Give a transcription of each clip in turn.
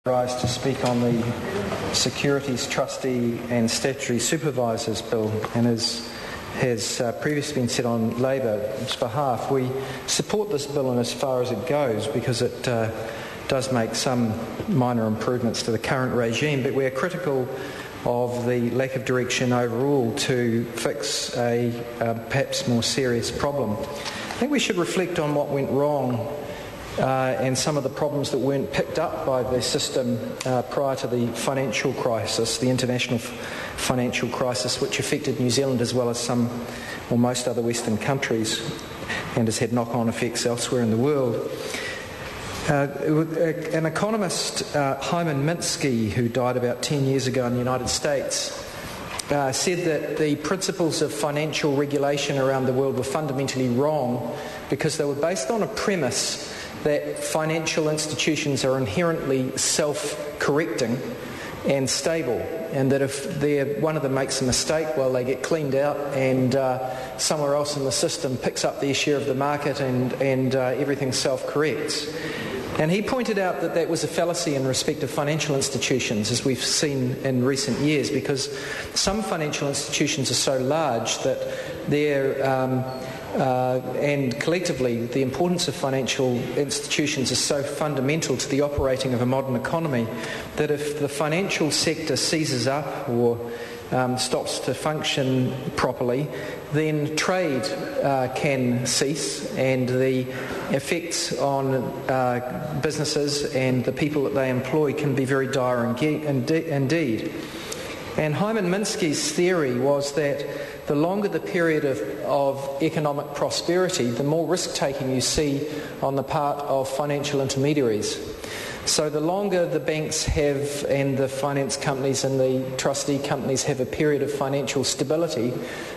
rise to speak on the Securities, Trustee and Statutory Supervisors Bill, and as has previously been said on Labour's behalf, we support this bill in as far as it goes because it does make some minor improvements to the current regime, but we are critical of the lack of direction overall to fix a perhaps more serious problem. I think we should reflect on what went wrong and some of the problems that weren't picked up by the system prior to the financial crisis, the international financial crisis, which affected New Zealand as well as some or most other Western countries and has had knock-on effects elsewhere in the world. An economist, Hyman Minsky, who died about 10 years ago in the United States, said that the principles of financial regulation around the world were fundamentally wrong because they were based on a premise that financial institutions are inherently self-correcting and stable, and that if one of them makes a mistake, well, they get cleaned out and somewhere else in the system picks up their share of the market and everything self-corrects. And he pointed out that that was a fallacy in respect of financial institutions, as we've seen in recent years, because some financial institutions are so large that they're and collectively the importance of financial institutions is so fundamental to the operating of a modern economy that if the financial sector seizes up or stops to function properly, then trade can cease and the effects on businesses and the people that they employ can be very dire indeed. And Hyman Minsky's theory was that the longer the period of economic prosperity, the more risk-taking you see on the part of financial intermediaries. So the longer the banks have and the finance companies and the trustee companies have a period of financial stability,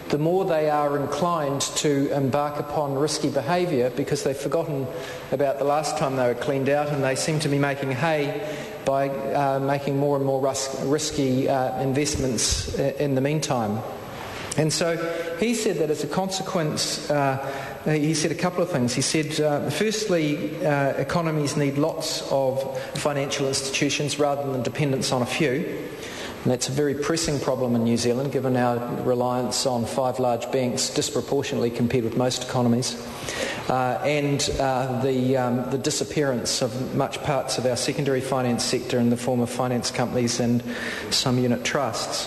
the more they are inclined to embark upon risky behaviour because they've forgotten about the last time they were cleaned out and they seem to be making hay by making more and more risky investments in the meantime. And so he said that as a consequence, he said a couple of things. He said, firstly, economies need lots of financial institutions rather than dependence on a few. And that's a very pressing problem in New Zealand, given our reliance on 5 large banks disproportionately compared with most economies, and the disappearance of much parts of our secondary finance sector in the form of finance companies and some unit trusts.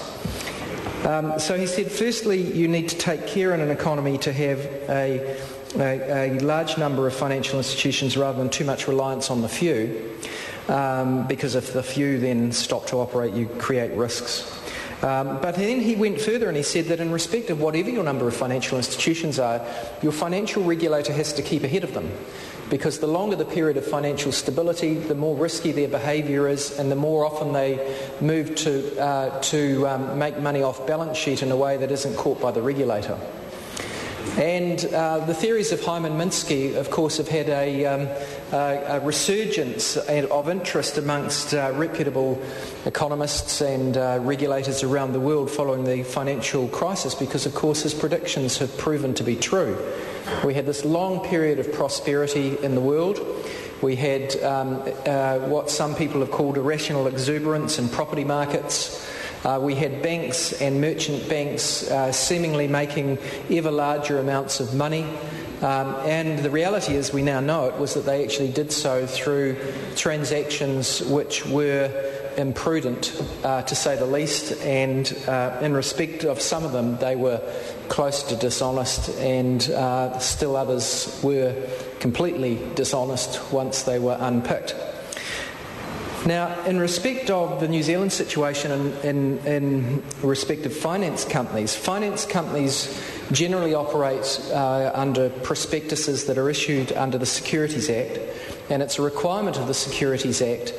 So he said, firstly, you need to take care in an economy to have a large number of financial institutions rather than too much reliance on the few, because if the few then stop to operate, you create risks. But then he went further and he said that in respect of whatever your number of financial institutions are, your financial regulator has to keep ahead of them. Because the longer the period of financial stability, the more risky their behaviour is and the more often they move to make money off balance sheet in a way that isn't caught by the regulator. And the theories of Hyman Minsky, of course, have had a resurgence of interest amongst reputable economists and regulators around the world following the financial crisis because, of course, his predictions have proven to be true. We had this long period of prosperity in the world. We had what some people have called irrational exuberance in property markets. We had banks and merchant banks seemingly making ever larger amounts of money. And the reality is, we now know it, was that they actually did so through transactions which were imprudent, to say the least, and in respect of some of them, they were close to dishonest, and still others were completely dishonest once they were unpicked. Now, in respect of the New Zealand situation in respect of finance companies generally operate under prospectuses that are issued under the Securities Act, and it's a requirement of the Securities Act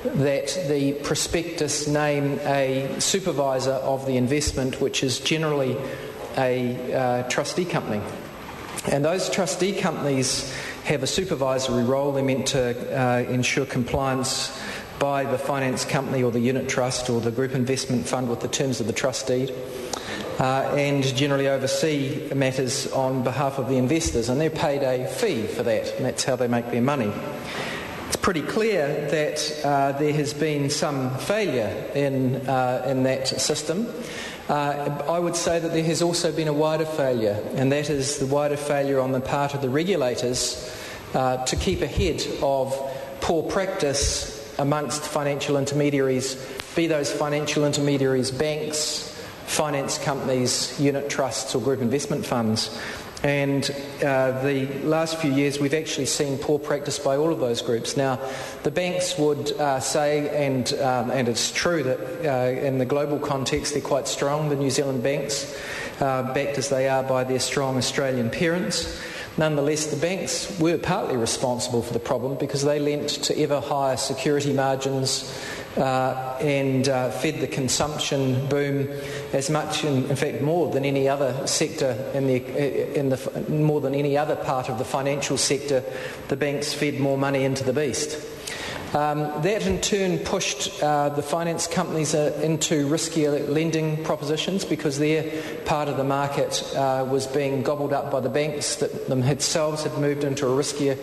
that the prospectus name a supervisor of the investment, which is generally a trustee company. And those trustee companies have a supervisory role. They're meant to ensure compliance by the finance company or the unit trust or the group investment fund with the terms of the trust deed, and generally oversee matters on behalf of the investors, and they're paid a fee for that, and that's how they make their money. It's pretty clear that there has been some failure in that system. I would say that there has also been a wider failure, and that is the wider failure on the part of the regulators to keep ahead of poor practice amongst financial intermediaries, be those financial intermediaries banks, finance companies, unit trusts or group investment funds. And the last few years we've actually seen poor practice by all of those groups. Now, the banks would say, and it's true that in the global context they're quite strong, the New Zealand banks, backed as they are by their strong Australian parents. Nonetheless, the banks were partly responsible for the problem because they lent to ever higher security margins and fed the consumption boom as much, in fact, more than any other sector more than any other part of the financial sector. The banks fed more money into the beast. That in turn pushed the finance companies into riskier lending propositions because their part of the market was being gobbled up by the banks that themselves had moved into a riskier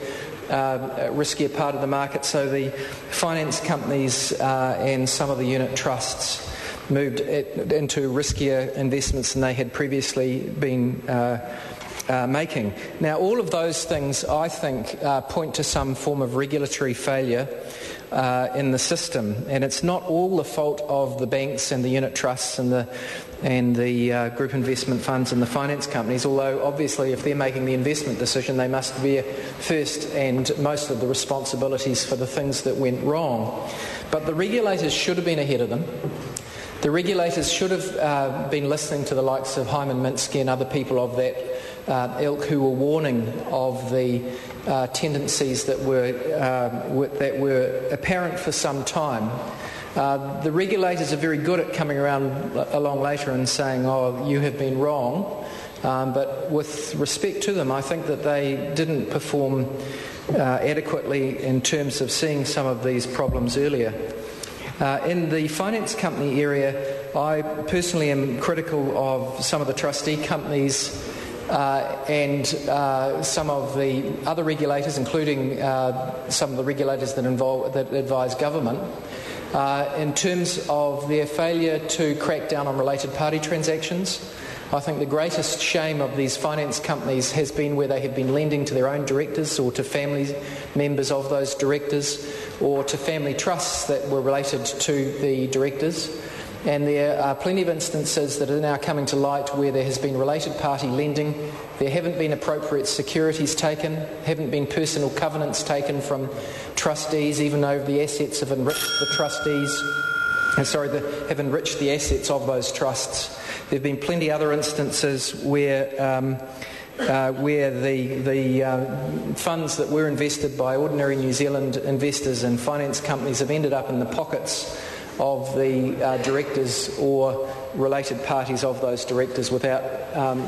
part of the market. So the finance companies and some of the unit trusts moved into riskier investments than they had previously been making. Now, all of those things, I think, point to some form of regulatory failure in the system, and it's not all the fault of the banks and the unit trusts and the group investment funds and the finance companies, although obviously if they're making the investment decision they must bear first and most of the responsibilities for the things that went wrong. But the regulators should have been ahead of them. The regulators should have been listening to the likes of Hyman Minsky and other people of that ilk who were warning of the tendencies that were apparent for some time. The regulators are very good at coming around along later and saying, "Oh, you have been wrong," but with respect to them, I think that they didn't perform adequately in terms of seeing some of these problems earlier. In the finance company area, I personally am critical of some of the trustee companies and some of the other regulators, including some of the regulators that advise government, in terms of their failure to crack down on related party transactions. I think the greatest shame of these finance companies has been where they have been lending to their own directors or to family members of those directors or to family trusts that were related to the directors. And there are plenty of instances that are now coming to light where there has been related party lending. There haven't been appropriate securities taken, haven't been personal covenants taken from trustees, even though the assets have enriched the trustees. Have enriched the assets of those trusts. There have been plenty other instances where the funds that were invested by ordinary New Zealand investors and finance companies have ended up in the pockets of the directors or related parties of those directors without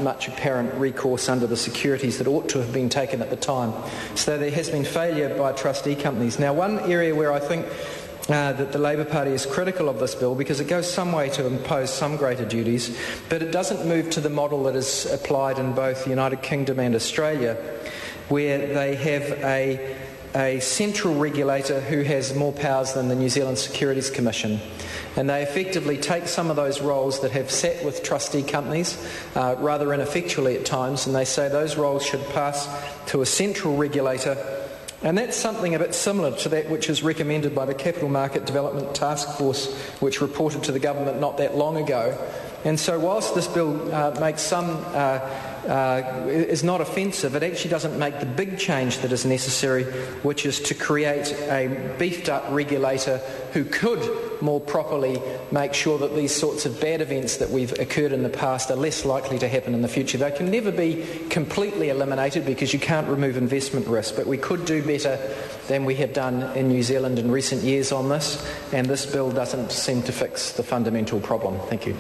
much apparent recourse under the securities that ought to have been taken at the time. So there has been failure by trustee companies. Now, one area where I think that the Labour Party is critical of this bill, because it goes some way to impose some greater duties, but it doesn't move to the model that is applied in both the United Kingdom and Australia, where they have a central regulator who has more powers than the New Zealand Securities Commission. And they effectively take some of those roles that have sat with trustee companies, rather ineffectually at times, and they say those roles should pass to a central regulator. And that's something a bit similar to that which is recommended by the Capital Market Development Task Force, which reported to the government not that long ago. And so whilst this bill makes is not offensive, it actually doesn't make the big change that is necessary, which is to create a beefed up regulator who could more properly make sure that these sorts of bad events that we've occurred in the past are less likely to happen in the future. They can never be completely eliminated because you can't remove investment risk, but we could do better than we have done in New Zealand in recent years on this, and this bill doesn't seem to fix the fundamental problem. Thank you.